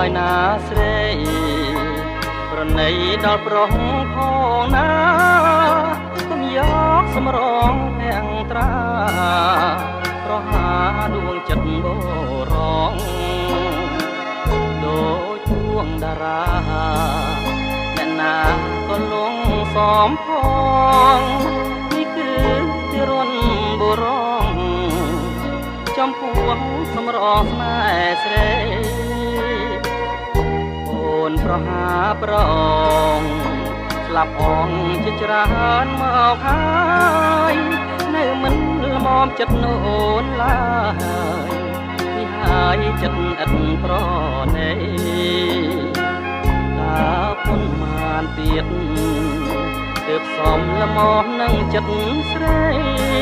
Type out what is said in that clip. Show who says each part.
Speaker 1: យណាស្រីប្រណីដល់ប្រុសផងណាគុំយកសម្រងទាំងត្រាប្រហាដួងចិត្តបរងដូចជួងតារាអ្នកណាក៏លងសំផងនេះគឺទីរនបុរងចំពោះសម្រងស្នេហ៍ស្រីអូនប្រហាប្រងស្លាប់អងជាច្រើនមកហើយនៅមិនល្មមចិត្តនូនឡើយនេះហើយចិត្តឥតប្រណីតើពុនបានទៀតទើបសមល្មមនឹងចិត្តស្រី